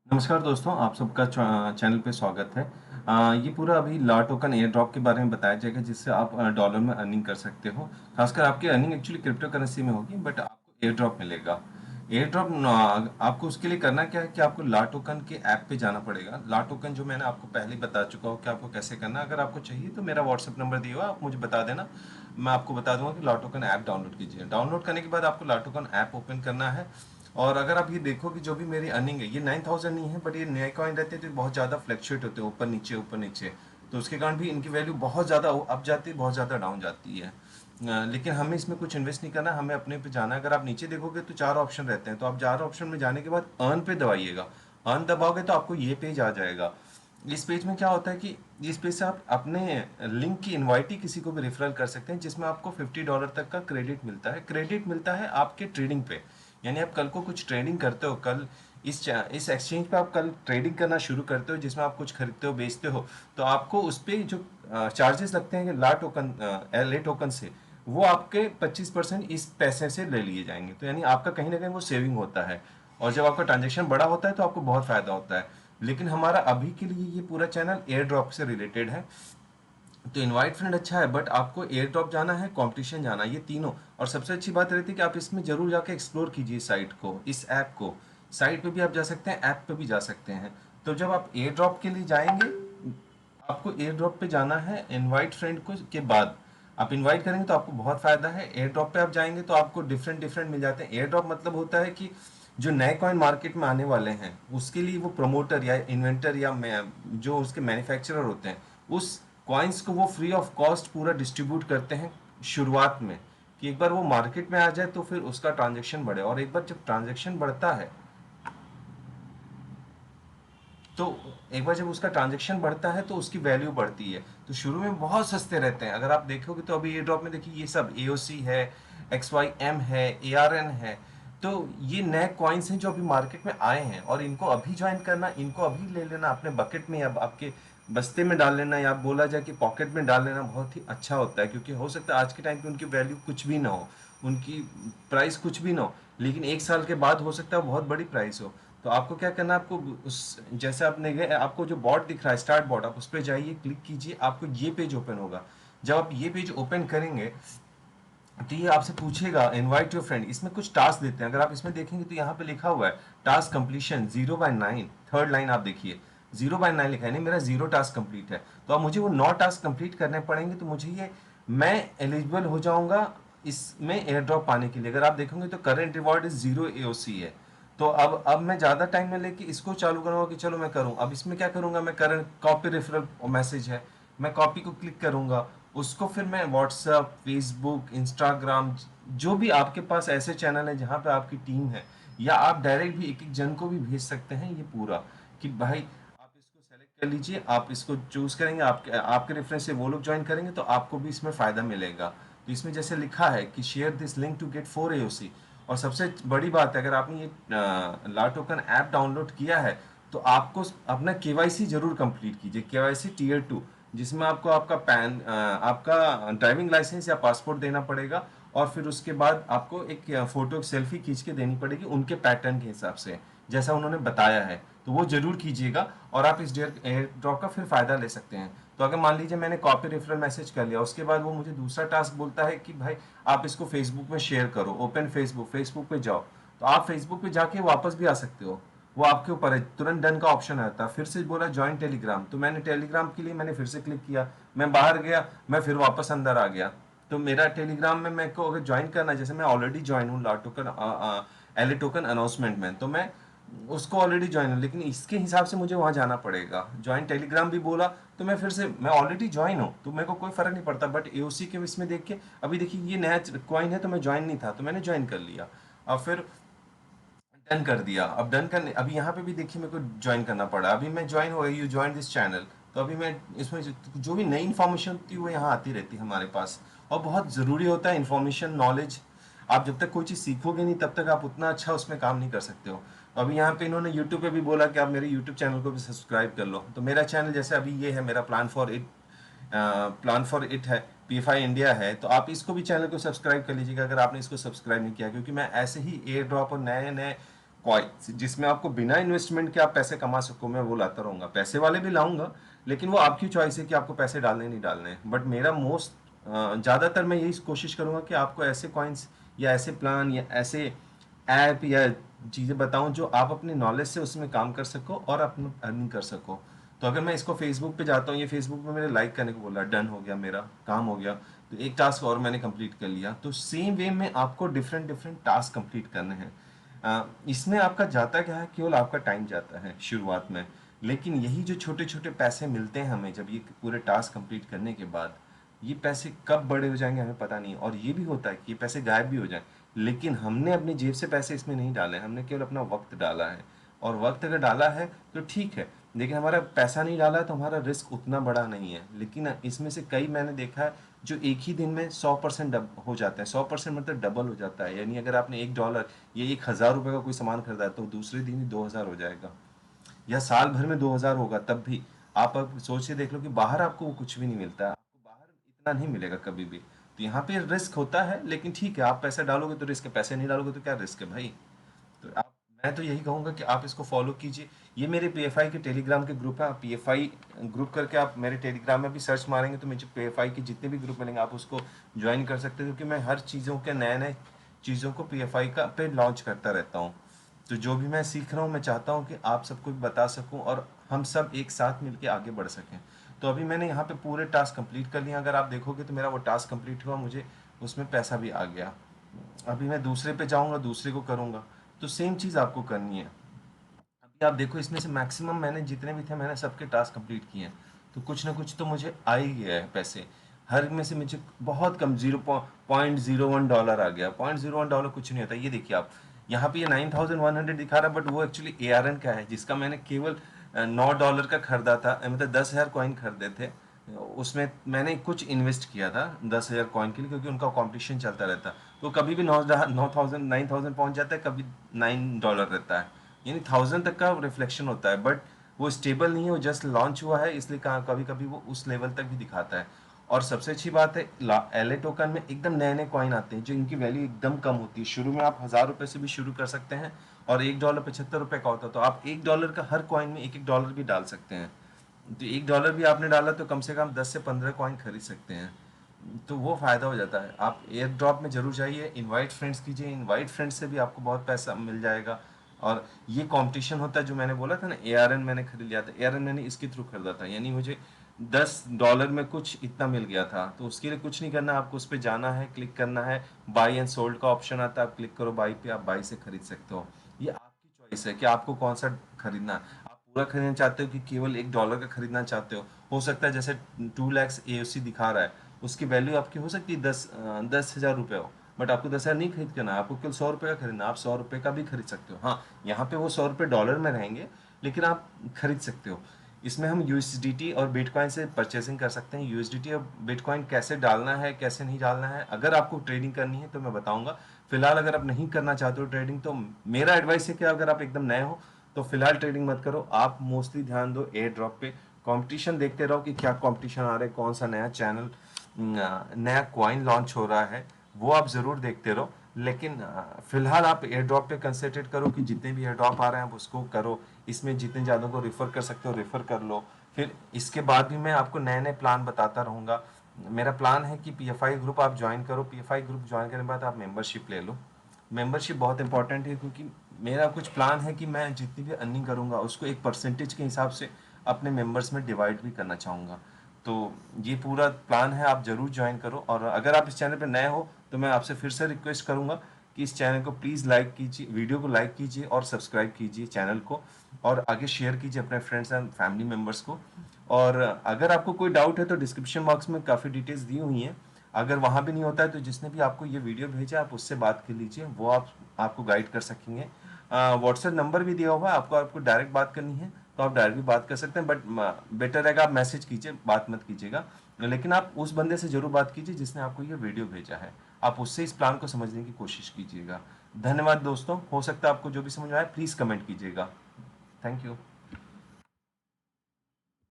नमस्कार दोस्तों, आप सबका चैनल पे स्वागत है। ये पूरा अभी ला टोकन एयर ड्रॉप के बारे में बताया जाएगा जिससे आप डॉलर में अर्निंग कर सकते हो। खासकर आपकी अर्निंग एक्चुअली क्रिप्टो करेंसी में होगी बट आपको एयर ड्रॉप मिलेगा। एयर ड्रॉप आपको उसके लिए करना क्या है कि आपको ला टोकन के ऐप पे जाना पड़ेगा। ला टोकन जो मैंने आपको पहले ही बता चुका हूँ कि आपको कैसे करना है। अगर आपको चाहिए तो मेरा व्हाट्सएप नंबर दिया हुआ है, आप मुझे बता देना, मैं आपको बता दूंगा कि ला टोकन ऐप डाउनलोड कीजिए। डाउनलोड करने के बाद आपको ला टोकन ऐप ओपन करना है। और अगर आप ये देखो कि जो भी मेरी अर्निंग है ये 9,000 नहीं है, बट ये नए कॉइन रहते हैं तो बहुत ज़्यादा फ्लक्चुएट होते हैं, ऊपर नीचे। तो उसके कारण भी इनकी वैल्यू बहुत ज़्यादा अप जाती है, बहुत ज़्यादा डाउन जाती है। लेकिन हमें इसमें कुछ इन्वेस्ट नहीं करना, हमें अपने पे जाना है। अगर आप नीचे देखोगे तो चार ऑप्शन रहते हैं, तो आप चार ऑप्शन में जाने के बाद अर्न पे दबाइएगा। अर्न दबाओगे तो आपको ये पेज आ जाएगा। इस पेज में क्या होता है कि इस पेज से आप अपने लिंक की इनवाइट ही किसी को भी रेफरल कर सकते हैं, जिसमें आपको $50 तक का क्रेडिट मिलता है। क्रेडिट मिलता है आपके ट्रेडिंग पे। यानी आप कल को कुछ ट्रेडिंग करते हो, कल इस एक्सचेंज पे आप कल ट्रेडिंग करना शुरू करते हो जिसमें आप कुछ खरीदते हो बेचते हो, तो आपको उस पे जो चार्जेस लगते हैं ला टोकन एल ए टोकन से, वो आपके 25% इस पैसे से ले लिए जाएंगे। तो यानी आपका कहीं ना कहीं वो सेविंग होता है। और जब आपका ट्रांजेक्शन बड़ा होता है तो आपको बहुत फायदा होता है। लेकिन हमारा अभी के लिए ये पूरा चैनल एयर ड्रॉप से रिलेटेड है। तो इनवाइट फ्रेंड अच्छा है, बट आपको एयर ड्रॉप जाना है, कंपटीशन जाना है, ये तीनों। और सबसे अच्छी बात रहती है कि आप इसमें जरूर जाके एक्सप्लोर कीजिए साइट को, इस ऐप को। साइट पे भी आप जा सकते हैं, ऐप पे भी जा सकते हैं। तो जब आप एयर ड्रॉप के लिए जाएंगे, आपको एयर ड्रॉप पे जाना है इनवाइट फ्रेंड को के बाद। आप इनवाइट करेंगे तो आपको बहुत फायदा है। एयर ड्रॉप पे आप जाएंगे तो आपको डिफरेंट डिफरेंट मिल जाते हैं। एयर ड्रॉप मतलब होता है कि जो नए कॉइन मार्केट में आने वाले हैं उसके लिए वो प्रमोटर या इन्वेंटर या जो उसके मैन्युफैक्चरर होते हैं, उस कॉइन्स को वो फ्री ऑफ कॉस्ट पूरा डिस्ट्रीब्यूट करते हैं शुरुआत में, कि एक बार वो मार्केट में आ जाए तो फिर उसका ट्रांजेक्शन बढ़े। और एक बार जब ट्रांजेक्शन बढ़ता है तो एक बार जब उसका ट्रांजेक्शन बढ़ता है तो उसकी वैल्यू बढ़ती है। तो शुरू में बहुत सस्ते रहते हैं। अगर आप देखोगे तो अभी ये ड्रॉप में देखिए, ये सब एओसी है, XYM है, ARN है। तो ये नए कॉइन्स हैं जो अभी मार्केट में आए हैं, और इनको अभी ज्वाइन करना, इनको अभी ले लेना अपने बकेट में या आपके बस्ते में डाल लेना, या बोला जाए कि पॉकेट में डाल लेना, बहुत ही अच्छा होता है। क्योंकि हो सकता है आज के टाइम पे उनकी वैल्यू कुछ भी ना हो, उनकी प्राइस कुछ भी ना हो, लेकिन एक साल के बाद हो सकता है बहुत बड़ी प्राइस हो। तो आपको क्या करना है, आपको उस जैसे आपने गए, आपको जो बॉट दिख रहा है स्टार्ट बॉट, आप उस पर जाइए, क्लिक कीजिए, आपको ये पेज ओपन होगा। जब आप ये पेज ओपन करेंगे तो ये आपसे पूछेगा इनवाइट योर फ्रेंड। इसमें कुछ टास्क देते हैं, अगर आप इसमें देखेंगे तो यहाँ पे लिखा हुआ है टास्क कंप्लीशन 0/9। थर्ड लाइन आप देखिए, 0/9 लिखा है, नहीं मेरा 0 टास्क कंप्लीट है। तो अब मुझे वो 9 टास्क कंप्लीट करने पड़ेंगे, तो मुझे ये, मैं एलिजिबल हो जाऊंगा इसमें एयर ड्रॉप पाने के लिए। अगर आप देखोगे तो करेंट रिवॉर्ड इज 0 AOC है। तो अब मैं ज़्यादा टाइम में लेके इसको चालू करूंगा कि चलो मैं करूँ। अब इसमें क्या करूंगा, मैं करंट कॉपी रेफरल मैसेज है, मैं कॉपी को क्लिक करूंगा, उसको फिर मैं व्हाट्सअप, फेसबुक, इंस्टाग्राम, जो भी आपके पास ऐसे चैनल है जहाँ पे आपकी टीम है, या आप डायरेक्ट भी एक एक जन को भी भेज सकते हैं ये पूरा, कि भाई आप इसको सेलेक्ट कर लीजिए, आप इसको चूज करेंगे, आपके आपके रेफरेंस से वो लोग ज्वाइन करेंगे तो आपको भी इसमें फायदा मिलेगा। तो इसमें जैसे लिखा है कि share this link to get 4 AOC। और सबसे बड़ी बात है, अगर आपने ये ला टोकन ऐप डाउनलोड किया है तो आपको अपना केवाईसी जरूर कंप्लीट कीजिए, केवाईसी Tier 2, जिसमें आपको आपका आपका ड्राइविंग लाइसेंस या पासपोर्ट देना पड़ेगा। और फिर उसके बाद आपको एक फोटो सेल्फी खींच के देनी पड़ेगी उनके पैटर्न के हिसाब से, जैसा उन्होंने बताया है। तो वो जरूर कीजिएगा और आप इस एयर ड्रॉप का फिर फायदा ले सकते हैं। तो अगर मान लीजिए मैंने कॉपी रेफरल मैसेज कर लिया, उसके बाद वो मुझे दूसरा टास्क बोलता है कि भाई आप इसको फेसबुक में शेयर करो, ओपन फेसबुक, फेसबुक पे जाओ। तो आप फेसबुक पे जाके वापस भी आ सकते हो, वो आपके ऊपर है। तुरंत डन का ऑप्शन आता है। फिर से बोला ज्वाइन टेलीग्राम, तो मैंने टेलीग्राम के लिए मैंने फिर से क्लिक किया, मैं बाहर गया, मैं फिर वापस अंदर आ गया। तो मेरा टेलीग्राम में मेरे को अगर ज्वाइन करना है, जैसे मैं ऑलरेडी ज्वाइन हूँ ला टोकन एल टोकन अनाउंसमेंट में, तो मैं उसको ऑलरेडी ज्वाइन हूँ, लेकिन इसके हिसाब से मुझे वहां जाना पड़ेगा। ज्वाइन टेलीग्राम भी बोला तो मैं फिर से, मैं ऑलरेडी ज्वाइन हूँ तो मेरे को कोई फर्क नहीं पड़ता, बट एओसी के इसमें देख के अभी देखिए ये नया कॉइन है तो मैं ज्वाइन नहीं था तो मैंने ज्वाइन कर लिया। और फिर डन कर दिया। अब डन करने, अभी यहाँ पे भी देखिए मेरे को ज्वाइन करना पड़ा, अभी मैं ज्वाइन हो गया, यू ज्वाइन दिस चैनल। तो अभी मैं इसमें जो भी नई इन्फॉर्मेशन होती है वो यहाँ आती रहती है हमारे पास। और बहुत ज़रूरी होता है इन्फॉर्मेशन, नॉलेज। आप जब तक कोई चीज़ सीखोगे नहीं तब तक आप उतना अच्छा उसमें काम नहीं कर सकते हो। तो अभी यहाँ पे इन्होंने यूट्यूब पे भी बोला कि आप मेरे यूट्यूब चैनल को भी सब्सक्राइब कर लो। तो मेरा चैनल जैसे अभी ये है, मेरा प्लान फॉर इट है, PFI इंडिया है। तो आप इसको भी चैनल को सब्सक्राइब कर लीजिएगा अगर आपने इसको सब्सक्राइब नहीं किया, क्योंकि मैं ऐसे ही एयर ड्रॉप और नए नए पॉइंट्स जिसमें आपको बिना इन्वेस्टमेंट के आप पैसे कमा सको, मैं वो लाता रहूँगा। पैसे वाले भी लाऊंगा, लेकिन वो आपकी चॉइस है कि आपको पैसे डालने नहीं डालने हैं। बट मेरा मोस्ट ज़्यादातर मैं यही कोशिश करूँगा कि आपको ऐसे कॉइन्स या ऐसे प्लान या ऐसे ऐप या चीज़ें बताऊं जो आप अपनी नॉलेज से उसमें काम कर सको और अपना अर्निंग कर सको। तो अगर मैं इसको फेसबुक पे जाता हूँ, ये फेसबुक पे मेरे लाइक करने को बोला, डन हो गया, मेरा काम हो गया, तो एक टास्क और मैंने कंप्लीट कर लिया। तो सेम वे में आपको डिफरेंट डिफरेंट टास्क कंप्लीट करने हैं। इसमें आपका जाता क्या है, केवल आपका टाइम जाता है शुरुआत में, लेकिन यही जो छोटे छोटे पैसे मिलते हैं हमें जब ये पूरे टास्क कंप्लीट करने के बाद, ये पैसे कब बड़े हो जाएंगे हमें पता नहीं। और ये भी होता है कि ये पैसे गायब भी हो जाएं, लेकिन हमने अपनी जेब से पैसे इसमें नहीं डाले, हमने केवल अपना वक्त डाला है। और वक्त अगर डाला है तो ठीक है, लेकिन हमारा पैसा नहीं डाला है तो हमारा रिस्क उतना बड़ा नहीं है। लेकिन इसमें से कई मैंने देखा है जो एक ही दिन में 100% हो जाता है। 100% मतलब डबल हो जाता है। यानी अगर आपने $1 या 1,000 रुपये का कोई सामान खरीदा है तो दूसरे दिन ही 2,000 हो जाएगा, या साल भर में 2,000 होगा तब भी। आप अब सोच के देख लो कि बाहर आपको वो कुछ भी नहीं मिलता है, आपको बाहर इतना नहीं मिलेगा कभी भी। तो यहाँ पे रिस्क होता है, लेकिन ठीक है, आप पैसे डालोगे तो रिस्क है, पैसे नहीं डालोगे तो क्या रिस्क है भाई। तो आप, मैं तो यही कहूँगा कि आप इसको फॉलो कीजिए। ये मेरे पीएफआई के टेलीग्राम के ग्रुप है, आप पीएफआई ग्रुप करके आप मेरे टेलीग्राम में भी सर्च मारेंगे तो मुझे पीएफआई के जितने भी ग्रुप मिलेंगे आप उसको ज्वाइन कर सकते हो, क्योंकि मैं हर चीज़ों के नए नए चीज़ों को पीएफआई का पे लॉन्च करता रहता हूँ। तो जो भी मैं सीख रहा हूँ मैं चाहता हूँ कि आप सबको भी बता सकूँ और हम सब एक साथ मिलके आगे बढ़ सकें। तो अभी मैंने यहाँ पे पूरे टास्क कंप्लीट कर लिए, अगर आप देखोगे तो मेरा वो टास्क कंप्लीट हुआ, मुझे उसमें पैसा भी आ गया। अभी मैं दूसरे पे जाऊँगा, दूसरे को करूँगा, तो सेम चीज़ आपको करनी है। अभी आप देखो इसमें से मैक्सिमम मैंने जितने भी थे मैंने सबके टास्क कंप्लीट किए हैं, तो कुछ ना कुछ तो मुझे आ ही गया है पैसे। हर में से मुझे बहुत कम $0.01 आ गया। $0.01 कुछ नहीं होता। ये देखिए आप, यहाँ पे ये 9,100 दिखा रहा है, बट वो एक्चुअली ARN का है जिसका मैंने केवल $9 का खरीदा था, मतलब 10,000 कॉइन खरीदे थे। उसमें मैंने कुछ इन्वेस्ट किया था 10,000 कॉइन के लिए, क्योंकि उनका कंपटीशन चलता रहता है। तो कभी भी 9,000 पहुंच जाता है, कभी $9 रहता है, यानी 1,000 तक का रिफ्लेक्शन होता है। बट वो स्टेबल नहीं है, वो जस्ट लॉन्च हुआ है, इसलिए कभी कभी वो उस लेवल तक भी दिखाता है। और सबसे अच्छी बात है, LA टोकन में एकदम नए नए कॉइन आते हैं जो इनकी वैल्यू एकदम कम होती है। शुरू में आप $1,000 से भी शुरू कर सकते हैं, और $1 75 का होता है, तो आप $1 का हर कॉइन में एक $1 भी डाल सकते हैं। तो $1 भी आपने डाला तो कम से कम 10 से 15 कॉइन खरीद सकते हैं। तो वो फ़ायदा हो जाता है। आप एयर ड्रॉप में ज़रूर जाइए, इनवाइट फ्रेंड्स कीजिए, इनवाइट फ्रेंड्स से भी आपको बहुत पैसा मिल जाएगा। और ये कंपटीशन होता है जो मैंने बोला था ना, ARN मैंने खरीद लिया था, ARN मैंने इसके थ्रू खरीदा था, यानी मुझे $10 में कुछ इतना मिल गया था। तो उसके लिए कुछ नहीं करना, आपको उस पर जाना है, क्लिक करना है, बाई एंड सोल्ड का ऑप्शन आता है, आप क्लिक करो बाई पे, आप बाई से खरीद सकते हो। ये आपकी चॉइस है कि आपको कौन सा खरीदना है। आप पूरा खरीदना चाहते हो कि केवल $1 का खरीदना चाहते हो सकता है जैसे 2 lakhs AOC दिखा रहा है, उसकी वैल्यू आपकी हो सकती है 10,000 रुपये हो, बट आपको 10,000 नहीं खरीद करना, आपको केवल $100 का खरीदना, आप $100 का भी खरीद सकते हो। हाँ, यहाँ पे वो $100 डॉलर में रहेंगे, लेकिन आप खरीद सकते हो। इसमें हम USDT और बिटकॉइन से परचेसिंग कर सकते हैं। USDT और बिटकॉइन कैसे डालना है कैसे नहीं डालना है, अगर आपको ट्रेडिंग करनी है तो मैं बताऊंगा। फिलहाल अगर आप नहीं करना चाहते हो ट्रेडिंग, तो मेरा एडवाइस है कि अगर आप एकदम नए हो तो फिलहाल ट्रेडिंग मत करो, आप मोस्टली ध्यान दो एयर ड्रॉप पे। कंपटीशन देखते रहो कि क्या कंपटीशन आ रहा है, कौन सा नया चैनल, नया कॉइन लॉन्च हो रहा है, वो आप ज़रूर देखते रहो। लेकिन फिलहाल आप एयर ड्रॉप पे कंसंट्रेट करो कि जितने भी एयर ड्रॉप आ रहे हैं आप उसको करो। इसमें जितने ज़्यादा को रेफ़र कर सकते हो रेफ़र कर लो। फिर इसके बाद भी मैं आपको नए नए प्लान बताता रहूँगा। मेरा प्लान है कि पीएफआई ग्रुप आप ज्वाइन करो, पीएफआई ग्रुप ज्वाइन करने के बाद आप मेंबरशिप ले लो। मेंबरशिप बहुत इंपॉर्टेंट है, क्योंकि मेरा कुछ प्लान है कि मैं जितनी भी अर्निंग करूँगा उसको एक परसेंटेज के हिसाब से अपने मेंबर्स में डिवाइड भी करना चाहूँगा। तो ये पूरा प्लान है, आप ज़रूर ज्वाइन करो। और अगर आप इस चैनल पर नए हो तो मैं आपसे फिर से रिक्वेस्ट करूँगा कि इस चैनल को प्लीज़ लाइक कीजिए, वीडियो को लाइक कीजिए और सब्सक्राइब कीजिए चैनल को, और आगे शेयर कीजिए अपने फ्रेंड्स एंड फैमिली मेम्बर्स को। और अगर आपको कोई डाउट है तो डिस्क्रिप्शन बॉक्स में काफ़ी डिटेल्स दी हुई हैं, अगर वहाँ भी नहीं होता है तो जिसने भी आपको ये वीडियो भेजा आप उससे बात कर लीजिए, वो आपको गाइड कर सकेंगे। व्हाट्सएप नंबर भी दिया हुआ है, आपको डायरेक्ट बात करनी है तो आप डायरेक्ट भी बात कर सकते हैं, बट बेटर रहेगा आप मैसेज कीजिए, बात मत कीजिएगा। लेकिन आप उस बंदे से ज़रूर बात कीजिए जिसने आपको ये वीडियो भेजा है, आप उससे इस प्लान को समझने की कोशिश कीजिएगा। धन्यवाद दोस्तों, हो सकता है आपको जो भी समझ में आए प्लीज़ कमेंट कीजिएगा। Thank you.